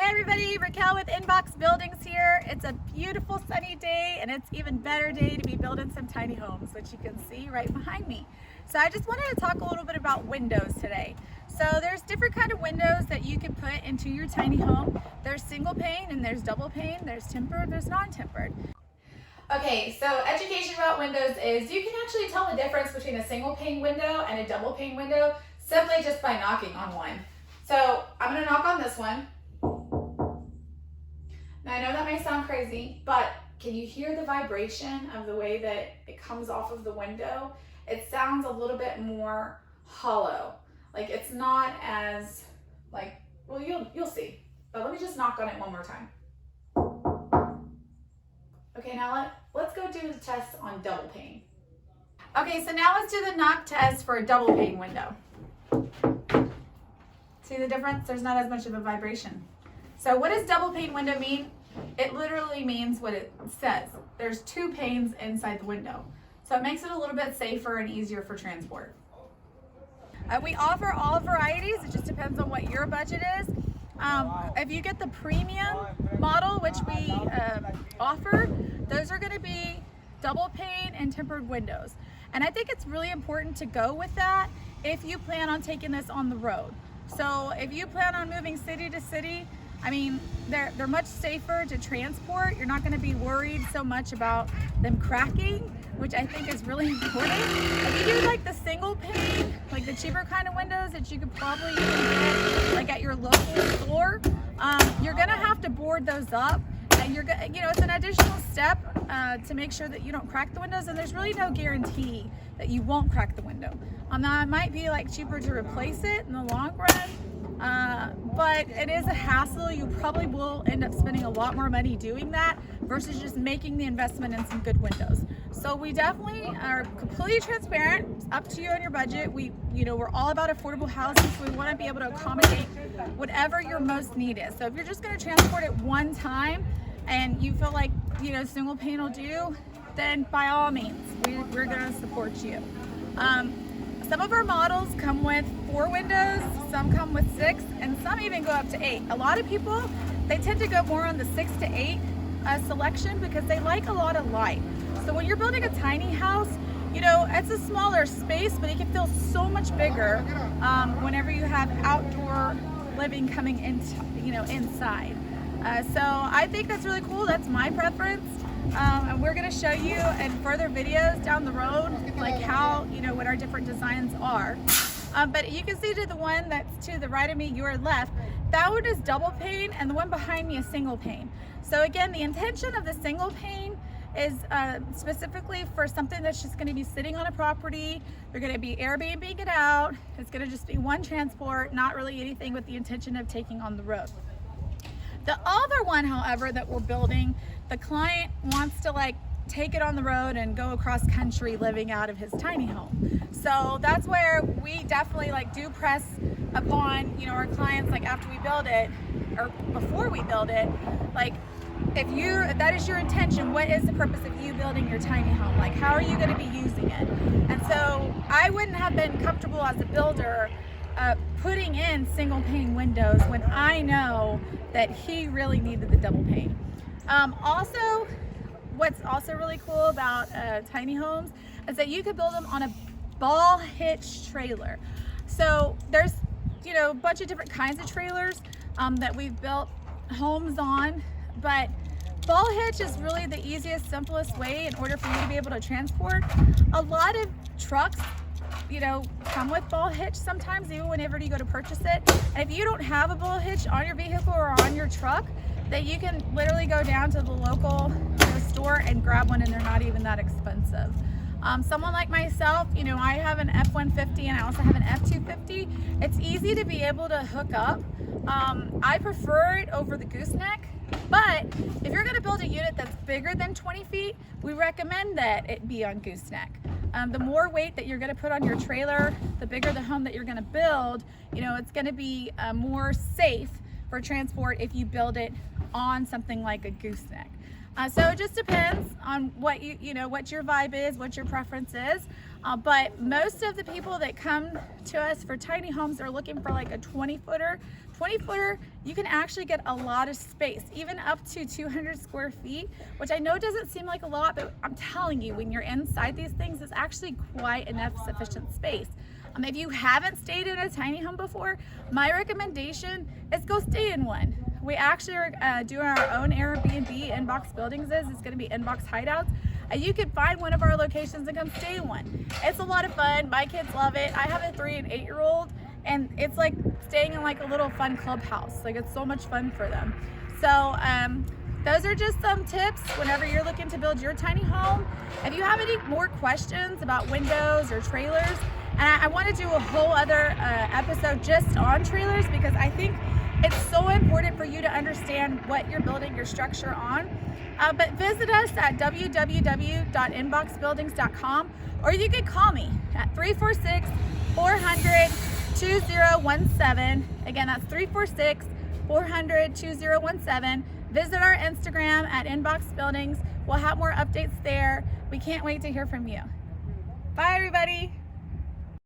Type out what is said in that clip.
Hi everybody, Raquel with Inbox Buildings here. It's a beautiful sunny day and it's even better day to be building some tiny homes, which you can see right behind me. So I just wanted to talk a little bit about windows today. So there's different kind of windows that you can put into your tiny home. There's single pane and there's double pane, there's tempered, there's non-tempered. Okay, so education about windows is you can actually tell the difference between a single pane window and a double pane window simply just by knocking on one. So I'm gonna knock on this one. Now I know that may sound crazy, but can you hear the vibration of the way that it comes off of the window? It sounds a little bit more hollow. Like it's not as like, well, you'll see. But let me just knock on it one more time. Okay, now let's go do the test on double pane. Okay, so now let's do the knock test for a double pane window. See the difference? There's not as much of a vibration. So what does double pane window mean? It literally means what it says. There's two panes inside the window. So it makes it a little bit safer and easier for transport. We offer all varieties. It just depends on what your budget is. If you get the premium model, which we offer, those are going to be double pane and tempered windows. And I think it's really important to go with that if you plan on taking this on the road. So if you plan on moving city to city, I mean, they're much safer to transport. You're not going to be worried so much about them cracking, which I think is really important. If you do like the single pane, like the cheaper kind of windows that you could probably even get like at your local store, you're going to have to board those up. And it's an additional step to make sure that you don't crack the windows, and there's really no guarantee that you won't crack the window. Now it might be like cheaper to replace it in the long run, but it is a hassle. You probably will end up spending a lot more money doing that versus just making the investment in some good windows. So we definitely are completely transparent. It's up to you and your budget. We're all about affordable housing, so we want to be able to accommodate whatever your most need is. So if you're just going to transport it one time and you feel like single pane will do, then by all means we're going to support you. Some of our models come with 4 windows, some come with 6, and some even go up to 8. A lot of people, they tend to go more on the 6 to 8 selection because they like a lot of light. So when you're building a tiny house, it's a smaller space, but it can feel so much bigger whenever you have outdoor living coming inside. So I think that's really cool. That's my preference. And we're going to show you in further videos down the road, like how, what our different designs are. But you can see to the one that's to the right of me, your left, that one is double pane and the one behind me is single pane. So again, the intention of the single pane is specifically for something that's just going to be sitting on a property. They're going to be Airbnb it out. It's going to just be one transport, not really anything with the intention of taking on the road. The other one, however, that we're building, the client wants to take it on the road and go across country living out of his tiny home. So that's where we definitely do press upon our clients, after we build it or before we build it, if that is your intention, what is the purpose of you building your tiny home? How are you going to be using it? And so I wouldn't have been comfortable as a builder putting in single pane windows when I know that he really needed the double pane. Also, what's also really cool about tiny homes is that you could build them on a ball hitch trailer. So there's a bunch of different kinds of trailers that we've built homes on, but ball hitch is really the easiest, simplest way in order for you to be able to transport. A lot of trucks come with ball hitch sometimes, even whenever you go to purchase it. And if you don't have a ball hitch on your vehicle or on your truck, that you can literally go down to the local store and grab one, and they're not even that expensive. Someone like myself, I have an F-150 and I also have an F-250. It's easy to be able to hook up. I prefer it over the gooseneck, but if you're going to build a unit that's bigger than 20 feet, we recommend that it be on gooseneck. The more weight that you're going to put on your trailer, the bigger the home that you're going to build, it's going to be more safe for transport if you build it on something like a gooseneck. So it just depends on what what your vibe is, what your preference is. But most of the people that come to us for tiny homes are looking for a 20-footer, 20-footer, you can actually get a lot of space, even up to 200 square feet, which I know doesn't seem like a lot, but I'm telling you, when you're inside these things, it's actually quite enough sufficient space. If you haven't stayed in a tiny home before, my recommendation is go stay in one. We actually are doing our own Airbnb. Inbox Buildings it's going to be Inbox Hideouts. You can find one of our locations and come stay in one. It's a lot of fun. My kids love it. I have a 3 and 8-year-old, and it's like staying in like a little fun clubhouse. Like, it's so much fun for them. So those are just some tips whenever you're looking to build your tiny home. If you have any more questions about windows or trailers, and I want to do a whole other episode just on trailers, because I think it's so important for you to understand what you're building your structure on. But visit us at www.inboxbuildings.com, or you can call me at 346-400-2017. Again, that's 346-400-2017. Visit our Instagram at Inbox Buildings. We'll have more updates there. We can't wait to hear from you. Bye, everybody.